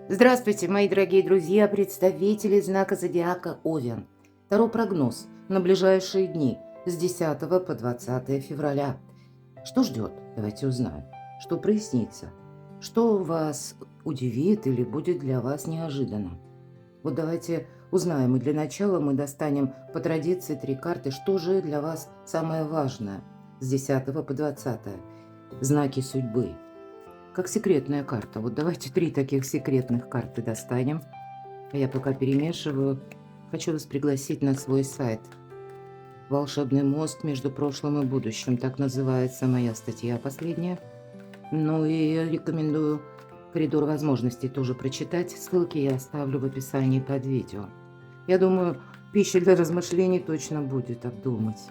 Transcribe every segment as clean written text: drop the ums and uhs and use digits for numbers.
Здравствуйте, мои дорогие друзья, представители знака зодиака Овен. Таро прогноз на ближайшие дни с 10 по 20 февраля. Что ждет? Давайте узнаем. Что прояснится? Что вас удивит или будет для вас неожиданно? Вот давайте узнаем. И для начала мы достанем по традиции три карты. Что же для вас самое важное с 10 по 20? Знаки судьбы. Как секретная карта. Вот давайте три таких секретных карты достанем. А я пока перемешиваю. Хочу вас пригласить на свой сайт. «Волшебный мост между прошлым и будущим». Так называется моя статья последняя. Ну и рекомендую «Коридор возможностей» тоже прочитать. Ссылки я оставлю в описании под видео. Я думаю, пища для размышлений точно будет обдумать.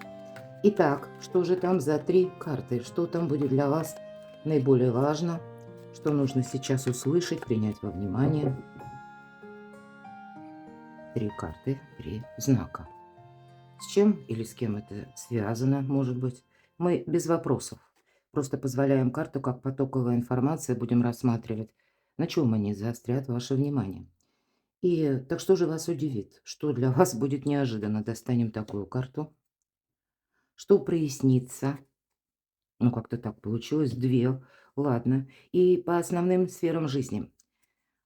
Итак, что же там за три карты? Что там будет для вас наиболее важно? Что нужно сейчас услышать, принять во внимание? Три карты, три знака. С чем или с кем это связано, может быть? Мы без вопросов. Просто позволяем карту, как потоковая информация, будем рассматривать, на чем они заострят ваше внимание. И так что же вас удивит? Что для вас будет неожиданно? Достанем такую карту. Что прояснится? Ну, как-то так получилось. Две. Ладно. И по основным сферам жизни.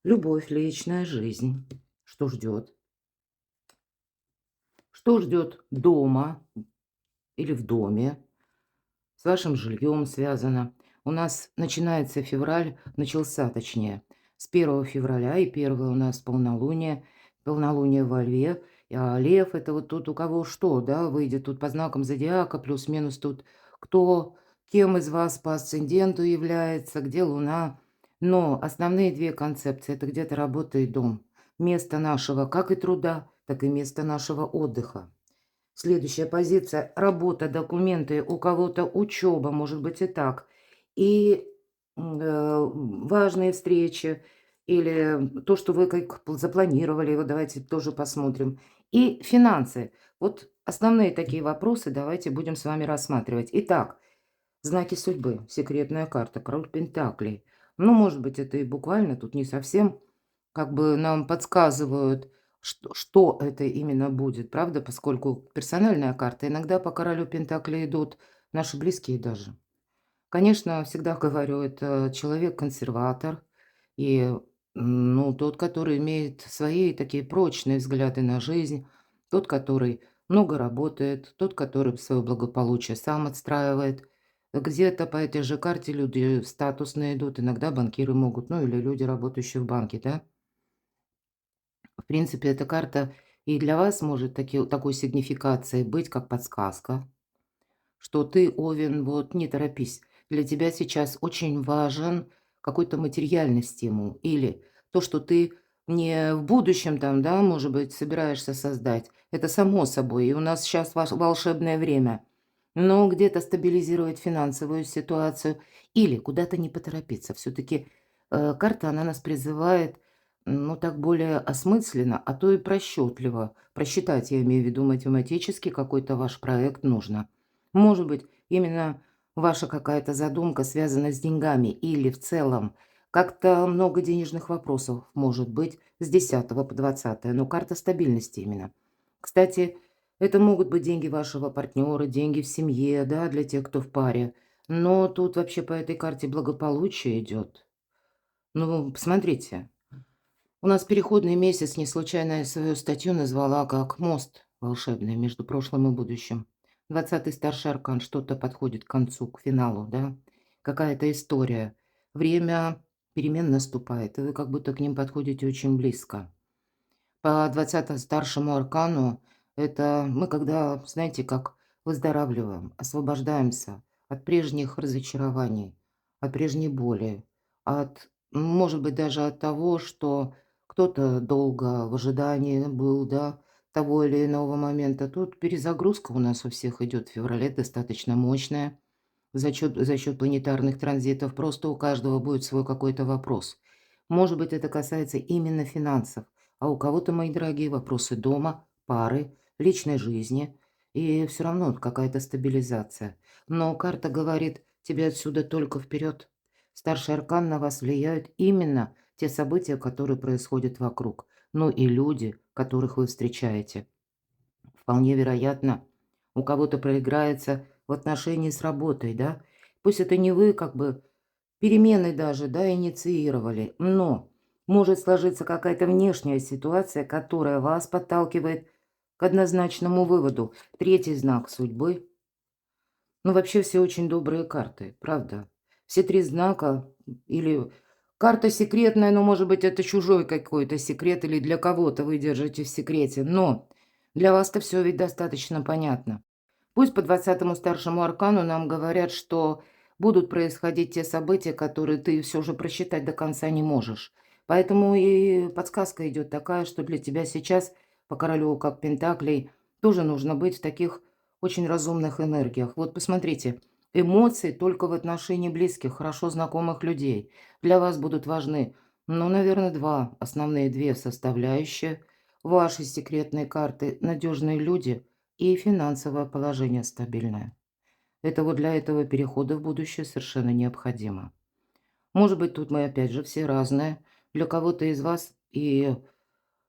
Любовь, личная жизнь. Что ждет? Что ждет дома или в доме? С вашим жильем связано. У нас начинается февраль, начался точнее, с 1 февраля, и первое у нас полнолуние, полнолуние во Льве. А Лев– это вот тут у кого что, да, выйдет тут по знакам зодиака, плюс-минус тут кто, кем из вас по асценденту является, где Луна. Но основные две концепции– это где-то работа и дом. Место нашего как и труда, так и место нашего отдыха. Следующая позиция– работа, документы, у кого-то учеба, может быть и так. И важные встречи или то, что вы как запланировали, вот давайте тоже посмотрим. И финансы. Вот основные такие вопросы давайте будем с вами рассматривать. Итак, знаки судьбы, секретная карта, король пентаклей. Ну, может быть, это и буквально, тут не совсем как бы нам подсказывают, что это именно будет, правда? Поскольку персональная карта, иногда по королю пентаклей идут наши близкие даже. Конечно, всегда говорю, это человек-консерватор и, ну, тот, который имеет свои такие прочные взгляды на жизнь, тот, который много работает, тот, который свое благополучие сам отстраивает. Где-то по этой же карте люди статусные идут, иногда банкиры могут, ну, или люди, работающие в банке, да. В принципе, эта карта и для вас может такой сигнификацией быть, как подсказка, что ты, Овен, вот не торопись. Для тебя сейчас очень важен какой-то материальный стимул или то, что ты не в будущем там, да, может быть, собираешься создать. Это само собой, и у нас сейчас волшебное время. Но где-то стабилизировать финансовую ситуацию или куда-то не поторопиться. Все-таки карта, она нас призывает, ну, так более осмысленно, а то и просчетливо. Просчитать, я имею в виду математически, какой-то ваш проект нужно. Может быть, именно ваша какая-то задумка связана с деньгами или в целом как-то много денежных вопросов может быть с 10 по 20, но карта стабильности именно. Кстати, это могут быть деньги вашего партнера, деньги в семье, да, для тех, кто в паре. Но тут вообще по этой карте благополучие идет. Ну, посмотрите, у нас переходный месяц, не случайно я свою статью назвала как «Мост волшебный между прошлым и будущим». 20-й старший аркан, что-то подходит к концу, к финалу, да? Какая-то история. Время перемен наступает, и вы как будто к ним подходите очень близко. По 20 старшему аркану это мы когда, знаете, как выздоравливаем, освобождаемся от прежних разочарований, от прежней боли, от, может быть, даже от того, что кто-то долго в ожидании был, да, того или иного момента. Тут перезагрузка у нас у всех идет в феврале достаточно мощная за счет планетарных транзитов. Просто у каждого будет свой какой-то вопрос. Может быть, это касается именно финансов, а у кого-то, мои дорогие, вопросы дома, пары, личной жизни. И все равно вот какая-то стабилизация. Но карта говорит тебе отсюда только вперед. Старший аркан на вас влияет именно те события, которые происходят вокруг, ну и люди, которых вы встречаете. Вполне вероятно, у кого-то проиграется в отношении с работой, да. Пусть это не вы как бы перемены даже, да, инициировали, но может сложиться какая-то внешняя ситуация, которая вас подталкивает к однозначному выводу. Третий знак судьбы. Ну, вообще все очень добрые карты, правда. Все 3 знака или карта секретная, но, может быть, это чужой какой-то секрет или для кого-то вы держите в секрете, но для вас-то все ведь достаточно понятно. Пусть по 20-му старшему аркану нам говорят, что будут происходить те события, которые ты все же просчитать до конца не можешь. Поэтому и подсказка идет такая, что для тебя сейчас по королю как пентаклей тоже нужно быть в таких очень разумных энергиях. Вот посмотрите, эмоции только в отношении близких, хорошо знакомых людей. Для вас будут важны, ну, наверное, две составляющие вашей секретной карты, надежные люди и финансовое положение стабильное. Это вот для этого перехода в будущее совершенно необходимо. Может быть, тут мы опять же все разные. Для кого-то из вас и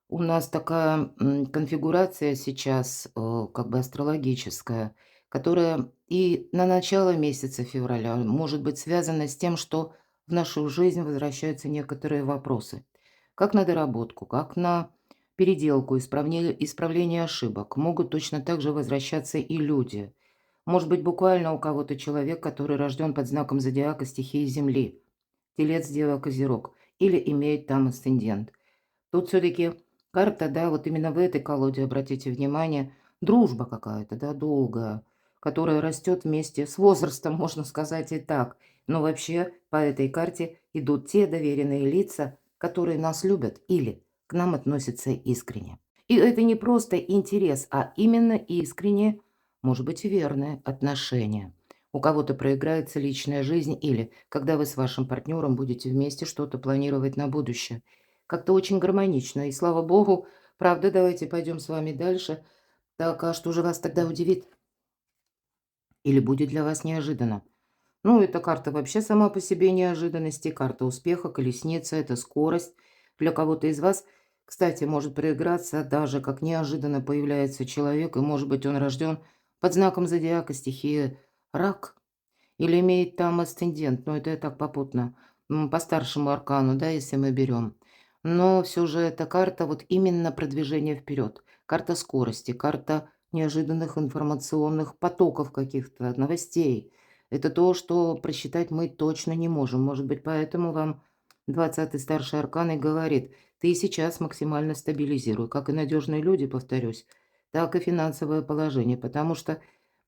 у нас такая конфигурация сейчас, как бы астрологическая, которая и на начало месяца февраля может быть связана с тем, что в нашу жизнь возвращаются некоторые вопросы. Как на доработку, как на переделку, исправление ошибок. Могут точно так же возвращаться и люди. Может быть, буквально у кого-то человек, который рожден под знаком зодиака стихии Земли, Телец, Дева, Козерог, или имеет там асцендент. Тут все-таки карта, да, вот именно в этой колоде, обратите внимание, дружба какая-то, да, долгая, которая растет вместе с возрастом, можно сказать и так. Но вообще по этой карте идут те доверенные лица, которые нас любят или к нам относятся искренне. И это не просто интерес, а именно искреннее, может быть, и верное отношение. У кого-то проиграется личная жизнь или когда вы с вашим партнером будете вместе что-то планировать на будущее. Как-то очень гармонично. И слава богу, правда, давайте пойдем с вами дальше. Так, а что же вас тогда удивит? Или будет для вас неожиданно? Ну, эта карта вообще сама по себе неожиданности. Карта успеха, колесница– это скорость. Для кого-то из вас, кстати, может проиграться даже как неожиданно появляется человек, и, может быть, он рожден под знаком зодиака стихии рак или имеет там асцендент. Но это я так попутно, по старшему аркану, да, если мы берем. Но все же эта карта вот именно продвижение вперед. Карта скорости, карта неожиданных информационных потоков каких-то, новостей. Это то, что просчитать мы точно не можем. Может быть, поэтому вам 20-й старший аркан и говорит: ты сейчас максимально стабилизируй, как и надежные люди, повторюсь, так и финансовое положение, потому что,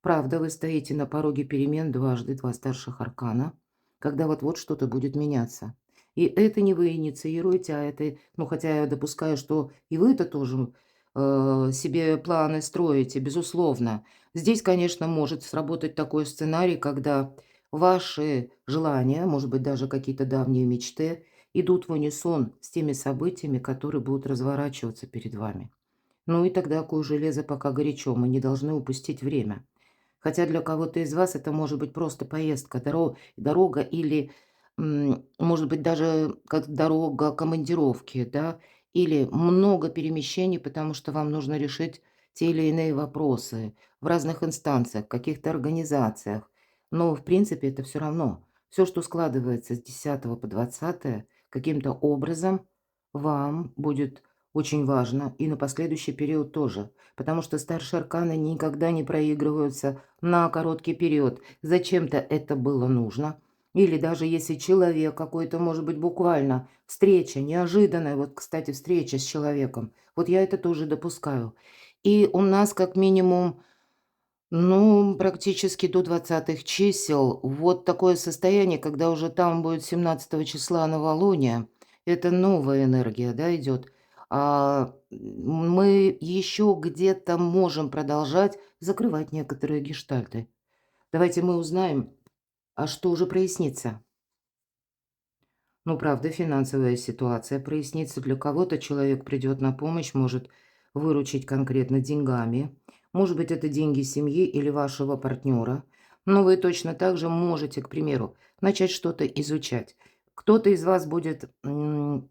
правда, вы стоите на пороге перемен дважды, 2 старших аркана, когда вот-вот что-то будет меняться. И это не вы инициируете, а это, ну, хотя я допускаю, что и вы-то тоже себе планы строите, безусловно. Здесь, конечно, может сработать такой сценарий, когда ваши желания, может быть, даже какие-то давние мечты, идут в унисон с теми событиями, которые будут разворачиваться перед вами. Ну и тогда куй железо пока горячо, мы не должны упустить время. Хотя для кого-то из вас это может быть просто поездка, дорога или, может быть, даже как дорога командировки, да, или много перемещений, потому что вам нужно решить те или иные вопросы в разных инстанциях, каких-то организациях. Но, в принципе, это все равно. Все, что складывается с 10 по 20, каким-то образом вам будет очень важно, и на последующий период тоже, потому что старшие арканы никогда не проигрываются на короткий период. Зачем-то это было нужно. Или даже если человек какой-то, может быть, буквально встреча, неожиданная, вот, кстати, встреча с человеком, вот я это тоже допускаю. И у нас как минимум, ну, практически до 20 чисел вот такое состояние, когда уже там будет 17 числа новолуние, это новая энергия, да, идет. Мы еще где-то можем продолжать закрывать некоторые гештальты. Давайте мы узнаем, а что уже прояснится. Ну, правда, финансовая ситуация прояснится. Для кого-то человек придет на помощь, может выручить конкретно деньгами. Может быть, это деньги семьи или вашего партнера. Но вы точно так же можете, к примеру, начать что-то изучать. Кто-то из вас будет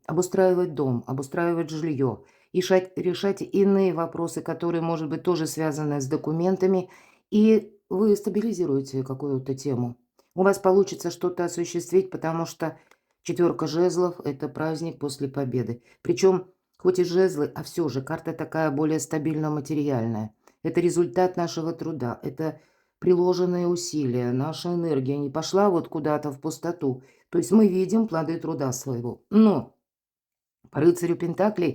обустраивать дом, обустраивать жилье, решать иные вопросы, которые, может быть, тоже связаны с документами, и вы стабилизируете какую-то тему. У вас получится что-то осуществить, потому что четверка жезлов– это праздник после победы. Причем, хоть и жезлы, а все же карта такая более стабильно-материальная. Это результат нашего труда, это приложенные усилия, наша энергия не пошла вот куда-то в пустоту. То есть мы видим плоды труда своего. Но по рыцарю Пентаклей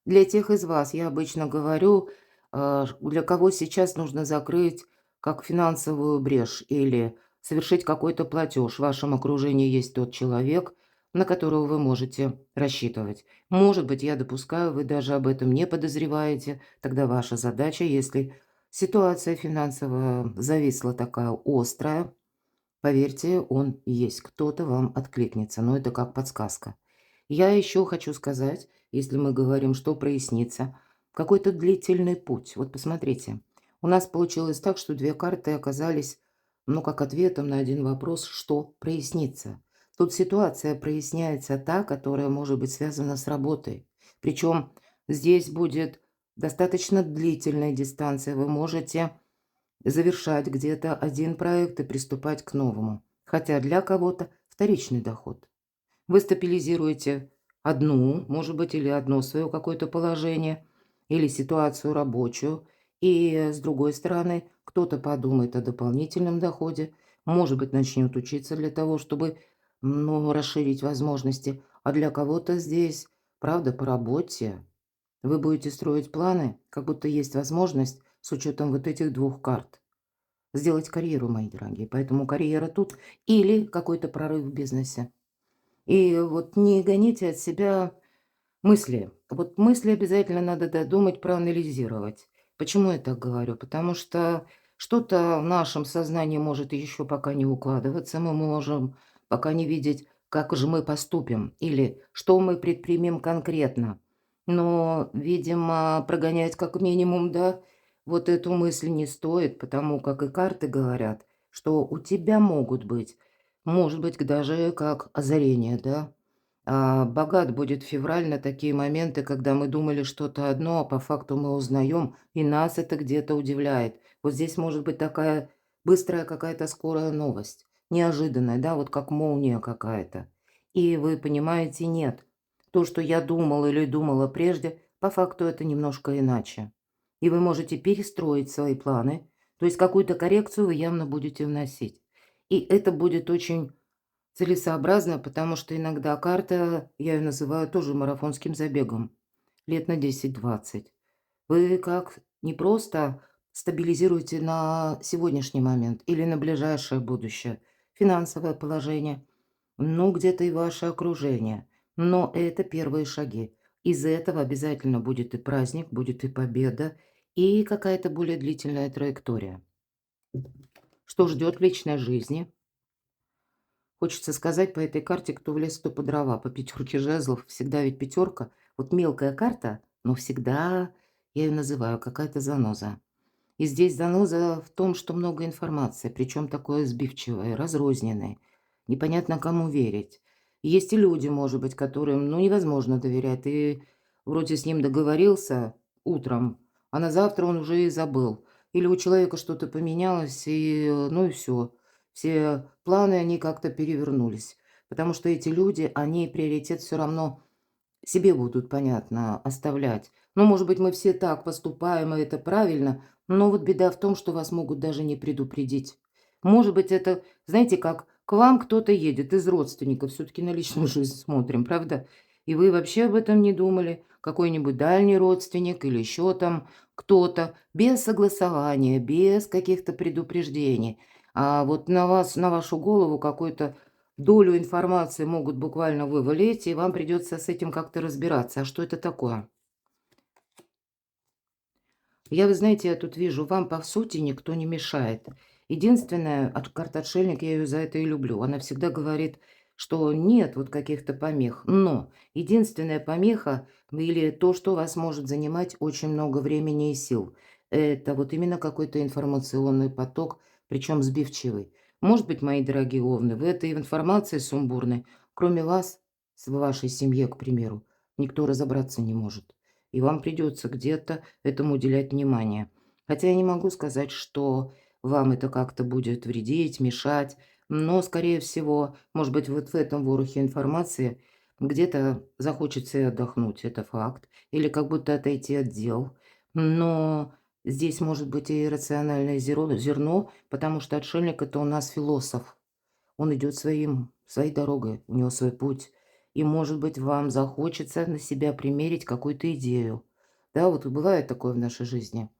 для тех из вас, я обычно говорю, для кого сейчас нужно закрыть как финансовую брешь или совершить какой-то платеж. В вашем окружении есть тот человек, на которого вы можете рассчитывать. Может быть, я допускаю, вы даже об этом не подозреваете. Тогда ваша задача, если ситуация финансовая зависла такая острая, поверьте, он есть. Кто-то вам откликнется, но это как подсказка. Я еще хочу сказать, если мы говорим, что прояснится, какой-то длительный путь. Вот посмотрите, у нас получилось так, что две карты оказались, ну, как ответом на один вопрос, что прояснится. Тут ситуация проясняется та, которая может быть связана с работой. Причем здесь будет достаточно длительная дистанция. Вы можете завершать где-то один проект и приступать к новому. Хотя для кого-то вторичный доход. Вы стабилизируете одну, может быть, или одно свое какое-то положение, или ситуацию рабочую. И с другой стороны, кто-то подумает о дополнительном доходе, может быть, начнет учиться для того, чтобы, ну, расширить возможности. А для кого-то здесь, правда, по работе вы будете строить планы, как будто есть возможность с учетом вот этих двух карт сделать карьеру, мои дорогие. Поэтому карьера тут или какой-то прорыв в бизнесе. И вот не гоните от себя мысли. Вот мысли обязательно надо додумать, проанализировать. Почему я так говорю? Потому что что-то в нашем сознании может еще пока не укладываться. Мы можем пока не видеть, как же мы поступим или что мы предпримем конкретно. Но, видимо, прогонять как минимум, да, вот эту мысль не стоит, потому как и карты говорят, что у тебя могут быть, может быть, даже как озарение, да, богат будет февраль на такие моменты, когда мы думали что-то одно, а по факту мы узнаем, и нас это где-то удивляет. Вот здесь может быть такая быстрая какая-то скорая новость, неожиданная, да, вот как молния какая-то. И вы понимаете, нет, то, что я думал или думала прежде, по факту это немножко иначе. И вы можете перестроить свои планы, то есть какую-то коррекцию вы явно будете вносить. И это будет очень целесообразно, потому что иногда карта, я ее называю тоже марафонским забегом, лет на 10-20. Вы как не просто стабилизируете на сегодняшний момент или на ближайшее будущее финансовое положение, ну, где-то и ваше окружение. Но это первые шаги. Из этого обязательно будет и праздник, будет и победа, и какая-то более длительная траектория. Что ждет в личной жизни? Хочется сказать по этой карте, кто в лес, кто по дрова. По пятерке жезлов всегда ведь пятерка. Вот мелкая карта, но всегда, я ее называю, какая-то заноза. И здесь заноза в том, что много информации, причем такое сбивчивое, разрозненное. Непонятно, кому верить. Есть и люди, может быть, которым, ну, невозможно доверять. Ты вроде с ним договорился утром, а на завтра он уже и забыл. Или у человека что-то поменялось, и, ну и все. Все планы, они как-то перевернулись. Потому что эти люди, они приоритет все равно себе будут, понятно, оставлять. Ну, может быть, мы все так поступаем, и это правильно, но вот беда в том, что вас могут даже не предупредить. Может быть, это, знаете, как к вам кто-то едет из родственников, все-таки на личную жизнь смотрим, правда? И вы вообще об этом не думали, какой-нибудь дальний родственник или еще там кто-то, без согласования, без каких-то предупреждений. А вот на вас, на вашу голову какой-то долю информации могут буквально вывалить, и вам придется с этим как-то разбираться. А что это такое? Вы знаете, я тут вижу, вам по сути никто не мешает. Единственное, карта отшельник, я ее за это и люблю. Она всегда говорит, что нет вот каких-то помех. Но единственная помеха или то, что вас может занимать очень много времени и сил, это вот именно какой-то информационный поток, причем сбивчивый. Может быть, мои дорогие овны, вы этой информации сумбурной Кроме вас, в вашей семье, к примеру, никто разобраться не может. И вам придется где-то этому уделять внимание. Хотя я не могу сказать, что вам это как-то будет вредить, мешать, но, скорее всего, может быть, вот в этом ворохе информации где-то захочется и отдохнуть, это факт, или как будто отойти от дел. Но здесь может быть и рациональное зерно, потому что отшельник – это у нас философ. Он идет своей дорогой, у него свой путь. И, может быть, вам захочется на себя примерить какую-то идею. Да, вот бывает такое в нашей жизни.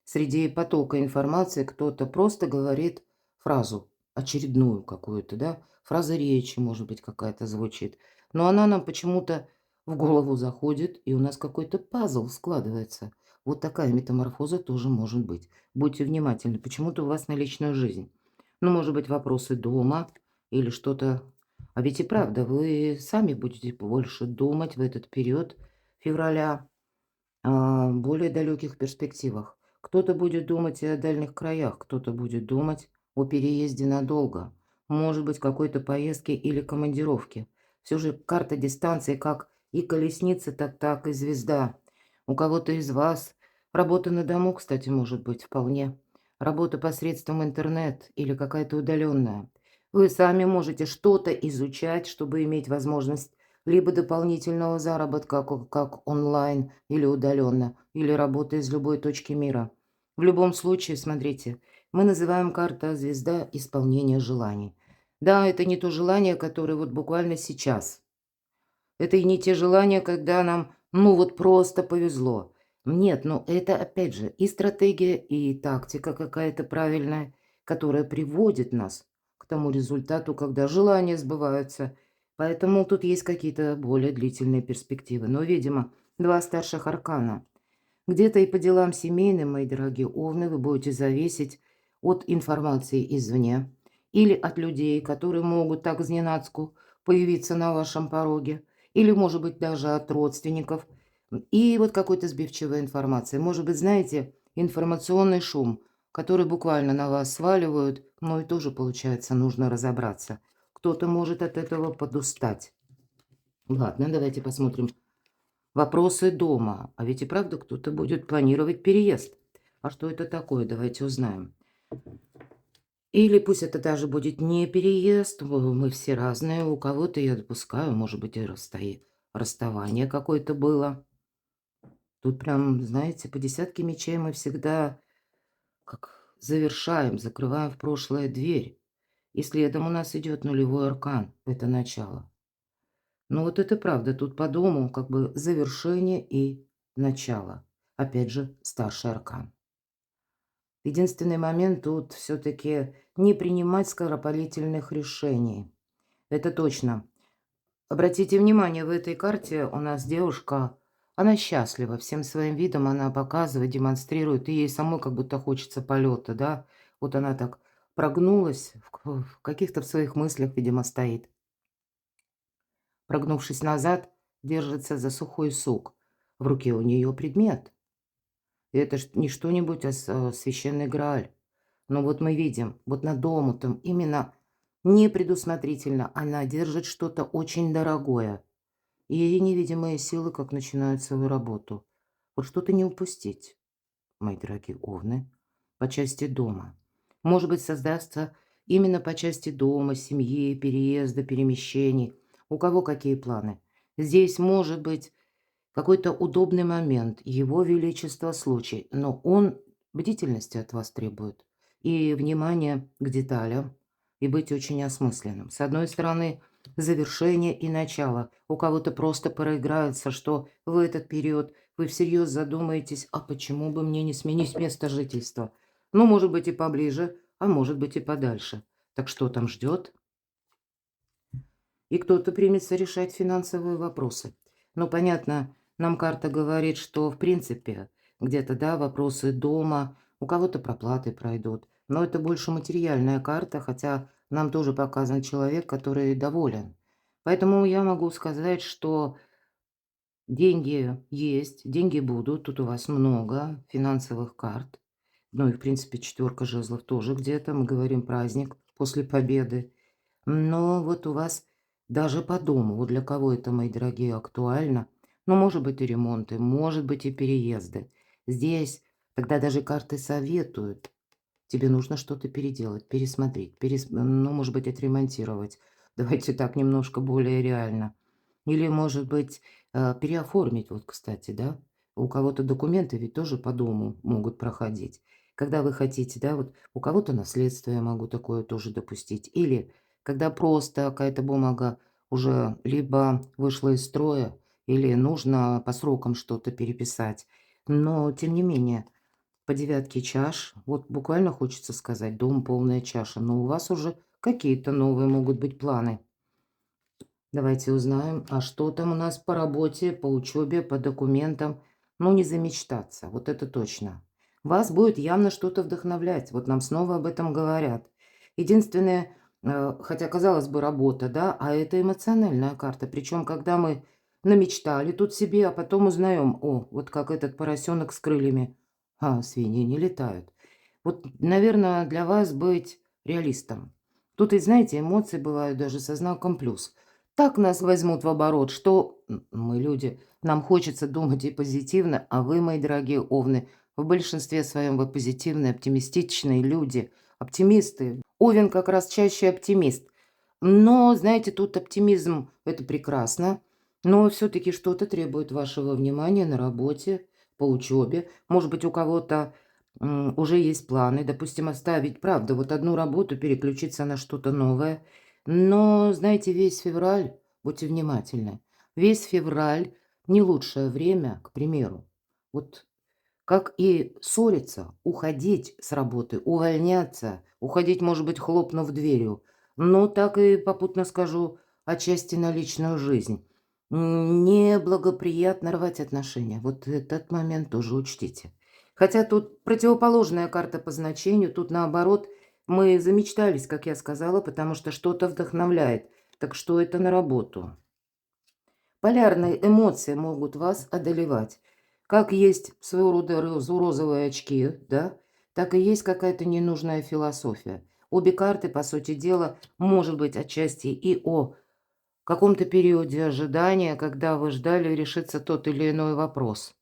Среди потока информации кто-то просто говорит фразу, очередную какую-то, да, фраза речи, может быть, какая-то звучит. Но она нам почему-то в голову заходит, и у нас какой-то пазл складывается. Вот такая метаморфоза тоже может быть. Будьте внимательны, почему-то у вас на личную жизнь. Ну, может быть, вопросы дома или что-то. А ведь и правда, вы сами будете больше думать в этот период февраля, более далеких перспективах. Кто-то будет думать и о дальних краях, кто-то будет думать о переезде надолго, может быть, какой-то поездке или командировке. Все же карта дистанции как и колесница, так и звезда. У кого-то из вас работа на дому, кстати, может быть, вполне. Работа посредством интернет или какая-то удаленная. Вы сами можете что-то изучать, чтобы иметь возможность либо дополнительного заработка, как онлайн или удаленно, или работа из любой точки мира. В любом случае, смотрите, мы называем карта звезда исполнения желаний. Да, это не то желание, которое вот буквально сейчас. Это и не те желания, когда нам, ну вот просто повезло. Нет, ну это опять же и стратегия, и тактика какая-то правильная, которая приводит нас к тому результату, когда желания сбываются. Поэтому тут есть какие-то более длительные перспективы. Но, видимо, два старших аркана. Где-то и по делам семейным, мои дорогие овны, вы будете зависеть от информации извне или от людей, которые могут так зненацку появиться на вашем пороге, или, может быть, даже от родственников. И вот какой-то сбивчивая информация. Может быть, знаете, информационный шум, который буквально на вас сваливают, но и тоже, получается, нужно разобраться. Кто-то может от этого подустать. Ладно, давайте посмотрим. Вопросы дома. А ведь и правда кто-то будет планировать переезд. А что это такое? Давайте узнаем. Или пусть это даже будет не переезд, мы все разные, у кого-то я допускаю, может быть, и расставание какое-то было. Тут прям, знаете, по десятке мечей мы всегда как завершаем, закрываем в прошлое дверь. И следом у нас идет нулевой аркан, это начало. Ну вот это правда, тут по дому как бы завершение и начало. Опять же, старший аркан. Единственный момент тут все-таки не принимать скоропалительных решений. Это точно. Обратите внимание, в этой карте у нас девушка, она счастлива, всем своим видом она показывает, демонстрирует, и ей самой как будто хочется полета, да. Вот она так прогнулась, в каких-то в своих мыслях, видимо, стоит. Прогнувшись назад, держится за сухой сук. В руке у нее предмет. И это ж не что-нибудь, а священный Грааль. Но вот мы видим, вот над омутом именно непредусмотрительно она держит что-то очень дорогое. И ее невидимые силы как начинают свою работу. Вот что-то не упустить, мои дорогие овны, по части дома. Может быть, создастся именно по части дома, семьи, переезда, перемещений. У кого какие планы? Здесь может быть какой-то удобный момент, его величество случай, но он бдительности от вас требует и внимания к деталям, и быть очень осмысленным. С одной стороны, завершение и начало. У кого-то просто проиграется, что в этот период вы всерьез задумаетесь, а почему бы мне не сменить место жительства? Ну, может быть, и поближе, а может быть, и подальше. Так что там ждет? И кто-то примется решать финансовые вопросы. Ну, понятно, нам карта говорит, что, в принципе, где-то, да, вопросы дома, у кого-то проплаты пройдут. Но это больше материальная карта, хотя нам тоже показан человек, который доволен. Поэтому я могу сказать, что деньги есть, деньги будут. Тут у вас много финансовых карт. Ну и, в принципе, четверка жезлов тоже где-то. Мы говорим праздник после победы. Но вот у вас Даже по дому. Вот для кого это, мои дорогие, актуально? Ну, может быть, и ремонты, может быть, и переезды. Здесь тогда даже карты советуют. Тебе нужно что-то переделать, пересмотреть, ну, может быть, отремонтировать. Давайте так немножко более реально. Или, может быть, переоформить, вот, кстати, да. У кого-то документы ведь тоже по дому могут проходить. Когда вы хотите, да, вот у кого-то наследство, я могу такое тоже допустить. Или когда просто какая-то бумага уже либо вышла из строя, или нужно по срокам что-то переписать. Но, тем не менее, по девятке чаш, вот буквально хочется сказать, дом полная чаша, но у вас уже какие-то новые могут быть планы. Давайте узнаем, а что там у нас по работе, по учебе, по документам. Ну, не замечтаться, вот это точно. Вас будет явно что-то вдохновлять, вот нам снова об этом говорят. Единственное, хотя, казалось бы, работа, да, а это эмоциональная карта. Причем, когда мы намечтали тут себе, а потом узнаем, о, вот как этот поросенок с крыльями, а свиньи не летают. Вот, наверное, для вас быть реалистом. Тут, и знаете, эмоции бывают даже со знаком плюс. Так нас возьмут в оборот, что мы люди, нам хочется думать и позитивно, а вы, мои дорогие овны, в большинстве своем вы позитивные, оптимистичные люди, оптимисты. Овен как раз чаще оптимист. Но, знаете, тут оптимизм– это прекрасно, но все-таки что-то требует вашего внимания на работе, по учебе. Может быть, у кого-то уже есть планы, допустим, оставить, правда, вот одну работу, переключиться на что-то новое. Но, знаете, весь февраль, будьте внимательны, весь февраль не лучшее время, к примеру. Вот как и ссориться, уходить с работы, увольняться, уходить, может быть, хлопнув дверью. Но так и попутно скажу отчасти на личную жизнь. Неблагоприятно рвать отношения. Вот этот момент тоже учтите. Хотя тут противоположная карта по значению, тут наоборот мы замечтались, как я сказала, потому что что-то вдохновляет. Так что это на работу. Полярные эмоции могут вас одолевать. Как есть своего рода розовые очки, да, так и есть какая-то ненужная философия. Обе карты, по сути дела, может быть отчасти и о каком-то периоде ожидания, когда вы ждали решиться тот или иной вопрос.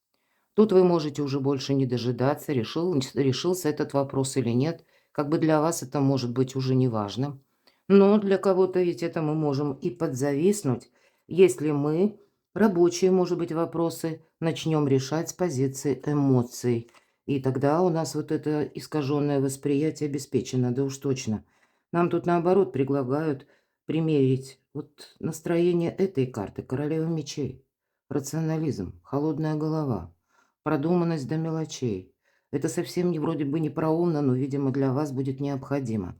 Тут вы можете уже больше не дожидаться, решился этот вопрос или нет. Как бы для вас это может быть уже неважным. Но для кого-то ведь это мы можем и подзависнуть, если мы рабочие, может быть, вопросы начнем решать с позиции эмоций. И тогда у нас вот это искаженное восприятие обеспечено, да уж точно. Нам тут наоборот предлагают примерить вот настроение этой карты, королева мечей, рационализм, холодная голова. Продуманность до мелочей. Это совсем не вроде бы не про умно, но, видимо, для вас будет необходимо.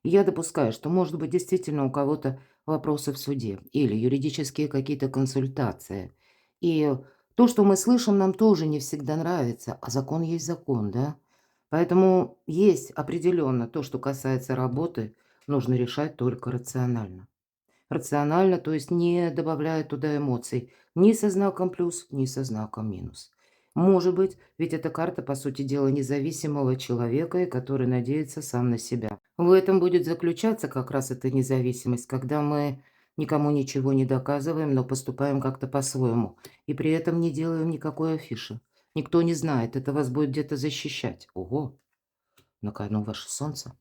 И я допускаю, что, может быть, действительно у кого-то вопросы в суде или юридические какие-то консультации. И то, что мы слышим, нам тоже не всегда нравится, а закон есть закон, да? Поэтому есть определенно то, что касается работы, нужно решать только рационально. Рационально, то есть не добавляя туда эмоций ни со знаком плюс, ни со знаком минус. Может быть, ведь эта карта, по сути дела, независимого человека, и который надеется сам на себя. В этом будет заключаться как раз эта независимость, когда мы никому ничего не доказываем, но поступаем как-то по-своему. И при этом не делаем никакой афиши. Никто не знает, это вас будет где-то защищать. Ого, на кону ваше солнце.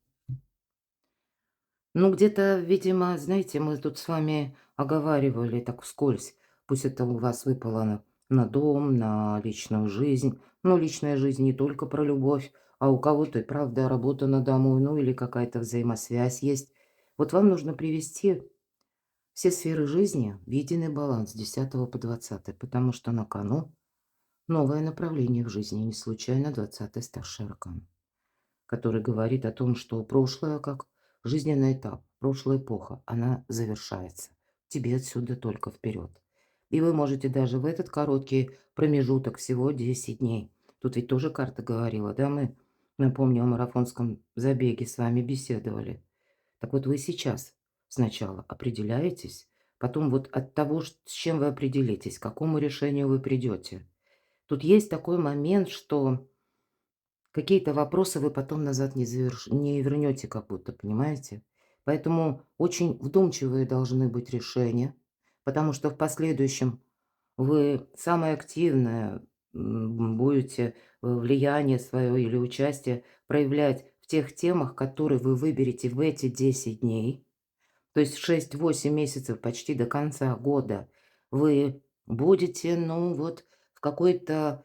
Ну, где-то, видимо, знаете, мы тут с вами оговаривали так вскользь. Пусть это у вас выпало на дом, на личную жизнь. Но личная жизнь не только про любовь, а у кого-то и правда работа на дому, ну или какая-то взаимосвязь есть. Вот вам нужно привести все сферы жизни в единый баланс с 10 по 20, потому что на кону новое направление в жизни, не случайно 20-й старший аркан, который говорит о том, что прошлое как жизненный этап, прошлая эпоха, она завершается. Тебе отсюда только вперед. И вы можете даже в этот короткий промежуток, всего 10 дней. Тут ведь тоже карта говорила, да, мы, напомню, о марафонском забеге с вами беседовали. Так вот вы сейчас сначала определяетесь, потом вот от того, с чем вы определитесь, к какому решению вы придете. Тут есть такой момент, что какие-то вопросы вы потом назад не вернете как будто, понимаете? Поэтому очень вдумчивые должны быть решения, потому что в последующем вы самое активное будете влияние свое или участие проявлять в тех темах, которые вы выберете в эти 10 дней. То есть 6-8 месяцев, почти до конца года, вы будете, ну вот, в какой-то,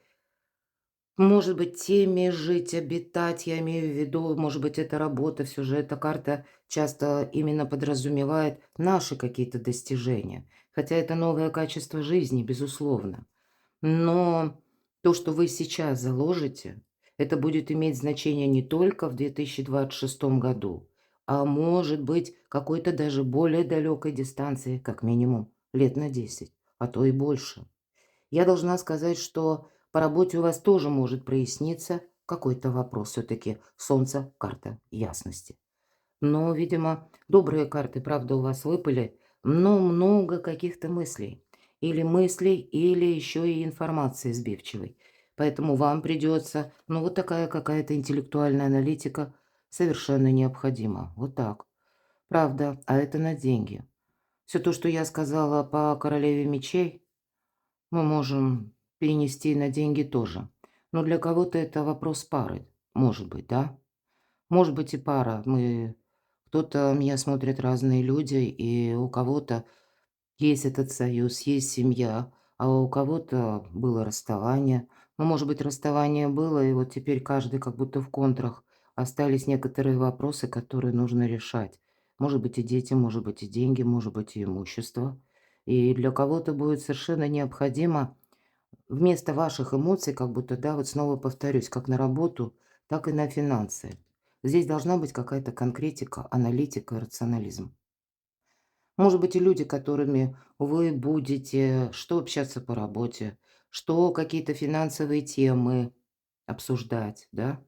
может быть, теме жить, обитать, я имею в виду, может быть, это работа, все же эта карта часто именно подразумевает наши какие-то достижения. Хотя это новое качество жизни, безусловно. Но то, что вы сейчас заложите, это будет иметь значение не только в 2026 году, а может быть, какой-то даже более далекой дистанции, как минимум лет на 10, а то и больше. Я должна сказать, что по работе у вас тоже может проясниться какой-то вопрос. Все-таки Солнце– карта ясности. Но, видимо, добрые карты, правда, у вас выпали, но много каких-то мыслей. Или мыслей, или еще и информации сбивчивой. Поэтому вам придется, ну, вот такая какая-то интеллектуальная аналитика совершенно необходима. Вот так. Правда, а это на деньги. Все то, что я сказала по королеве мечей, мы можем перенести на деньги тоже. Но для кого-то это вопрос пары, может быть, да? Может быть и пара. Кто-то меня смотрят разные люди, и у кого-то есть этот союз, есть семья, а у кого-то было расставание. Ну, может быть, расставание было, и вот теперь каждый как будто в контрах. Остались некоторые вопросы, которые нужно решать. Может быть, и дети, может быть, и деньги, может быть, и имущество. И для кого-то будет совершенно необходимо вместо ваших эмоций, как будто, да, вот снова повторюсь, как на работу, так и на финансы. Здесь должна быть какая-то конкретика, аналитика, рационализм. Может быть, и люди, которыми вы будете что общаться по работе, что какие-то финансовые темы обсуждать, да.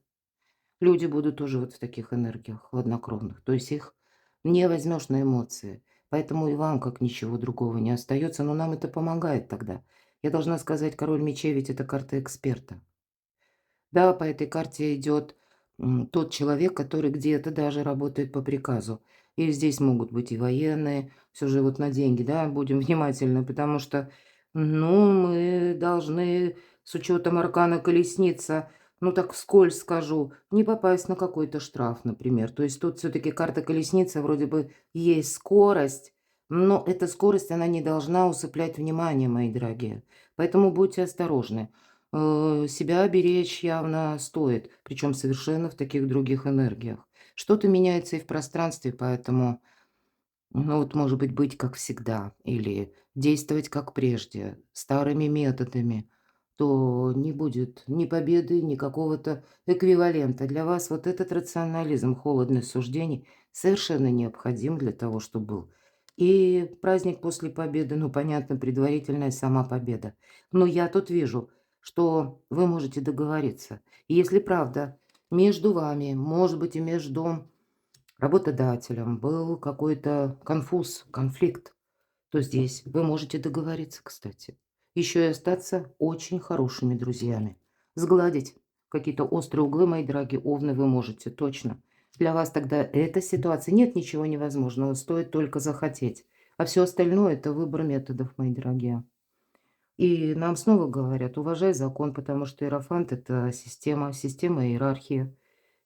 Люди будут тоже вот в таких энергиях хладнокровных. То есть их не возьмешь на эмоции. Поэтому и вам как ничего другого не остается, но нам это помогает тогда. Я должна сказать, король мечей ведь это карта эксперта. Да, по этой карте идет тот человек, который где-то даже работает по приказу. И здесь могут быть и военные, все же вот на деньги, да, будем внимательны, потому что, ну, мы должны с учетом аркана колесница, ну так вскользь скажу, не попасть на какой-то штраф, например. То есть тут все-таки карта колесница, вроде бы есть скорость, но эта скорость, она не должна усыплять внимание, мои дорогие. Поэтому будьте осторожны. Себя беречь явно стоит, причем совершенно в таких других энергиях. Что-то меняется и в пространстве, поэтому, ну вот, может быть как всегда или действовать как прежде, старыми методами, то не будет ни победы, ни какого-то эквивалента. Для вас вот этот рационализм, холодность суждений совершенно необходим для того, чтобы был. И праздник после победы, ну, понятно, предварительная сама победа. Но я тут вижу, что вы можете договориться. И если правда между вами, может быть, и между работодателем был какой-то конфуз, конфликт, то здесь вы можете договориться, кстати. Еще и остаться очень хорошими друзьями. Сгладить какие-то острые углы, мои дорогие овны, вы можете, точно. Для вас тогда эта ситуация, нет ничего невозможного, стоит только захотеть. А все остальное– это выбор методов, мои дорогие. И нам снова говорят, уважай закон, потому что иерофант– это система, система иерархии.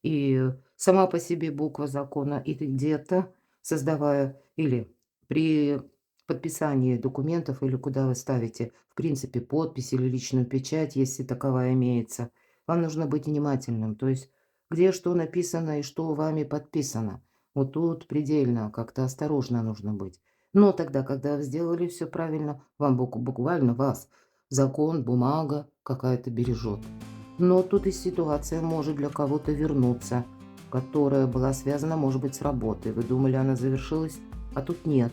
И сама по себе буква закона, и ты где-то, создавая или при подписании документов, или куда вы ставите, в принципе, подпись или личную печать, если таковая имеется, вам нужно быть внимательным. То есть, где что написано и что вами подписано. Вот тут предельно как-то осторожно нужно быть. Но тогда, когда вы сделали все правильно, вам буквально вас закон, бумага какая-то бережет. Но тут и ситуация может для кого-то вернуться, которая была связана, может быть, с работой. Вы думали, она завершилась, а тут нет.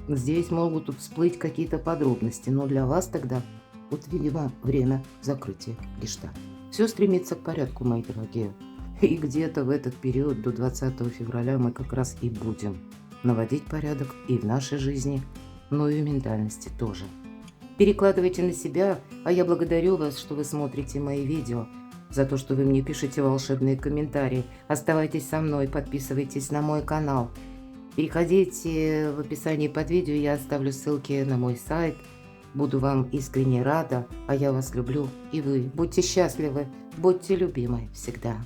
Здесь могут всплыть какие-то подробности, но для вас тогда, вот, видимо, время закрытия гештальта. Все стремится к порядку, мои дорогие. И где-то в этот период до 20 февраля мы как раз и будем наводить порядок и в нашей жизни, но и в ментальности тоже. Перекладывайте на себя, а я благодарю вас, что вы смотрите мои видео, за то, что вы мне пишете волшебные комментарии. Оставайтесь со мной, подписывайтесь на мой канал. Переходите в описании под видео, я оставлю ссылки на мой сайт. Буду вам искренне рада, а я вас люблю. И вы будьте счастливы, будьте любимы всегда.